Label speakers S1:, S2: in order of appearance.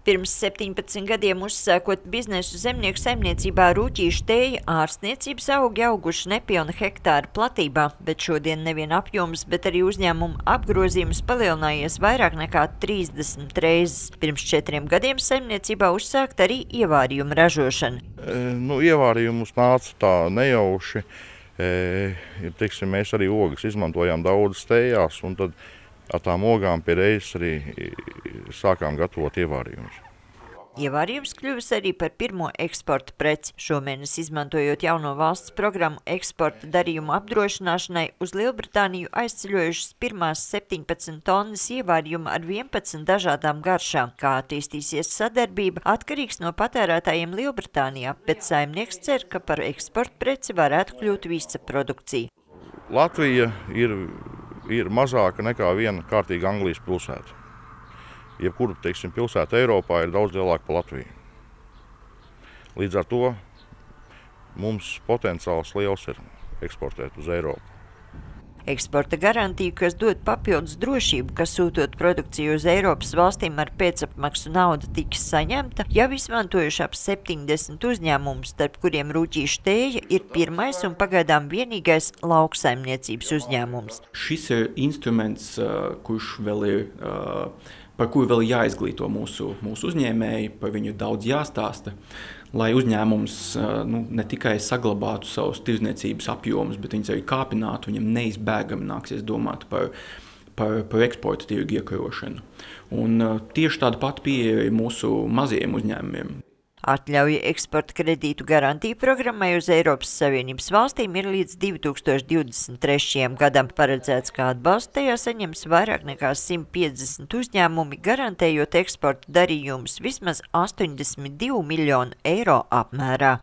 S1: Pirms 17 gadiem uzsākot biznesu zemnieku saimniecībā Rūķīšu tēja ārstniecības augi auguši nepilna hektāra platībā, bet šodien nevien apjoms, bet arī uzņēmumu apgrozījums palielinājies vairāk nekā 30 reizes. Pirms 4 gadiem saimniecībā uzsākt arī ievārījuma ražošana.
S2: Ievārījumus nāca tā nejauši. Mēs arī ogas izmantojām daudzas tējās, un tad ar tām ogām pie reizes arī sākām gatavot ievārījumus.
S1: Ievārījums kļuvis arī par pirmo eksporta preci. Šomēnes, izmantojot jauno valsts programmu eksporta darījumu apdrošināšanai, uz Lielbritāniju aizceļojušas pirmās 17 tonnas ievārījuma ar 11 dažādām garšām. Kā attīstīsies sadarbība, atkarīgs no patērētājiem Lielbritānijā, bet saimnieks cer, ka par eksporta preci varētu kļūt visa produkcija.
S2: Latvija ir mazāka nekā viena kārtīga Anglijas pilsēta. Jebkura, pilsēta Eiropā ir daudz lielāka par Latviju. Līdz ar to mums potenciāls liels ir eksportēt uz Eiropu.
S1: Eksporta garantija, kas dod papildus drošību, ka sūtot produkciju uz Eiropas valstīm ar pēcapmaksu nauda tiks saņemta, jau izmantojuši ap 70 uzņēmumus, starp kuriem Rūķīšu tēja ir pirmais un pagaidām vienīgais lauksaimniecības uzņēmums.
S3: Šis ir instruments, par kuru vēl jāizglīto mūsu uzņēmēji, par viņu daudz jāstāsta, lai uzņēmums ne tikai saglabātu savus tirdzniecības apjomus, bet viņus arī kāpinātu, viņam neizbēgami nāksies domāt par eksporta tirgu iekarošanu. Un tieši tāda pati pieeja mūsu mazajiem uzņēmumiem.
S1: Atļauja eksporta kredītu garantiju programmai uz Eiropas Savienības valstīm ir līdz 2023. gadam. Paredzēts, ka atbalstu tajā saņems vairāk nekā 150 uzņēmumi, garantējot eksporta darījumus vismaz 82 miljonu eiro apmērā.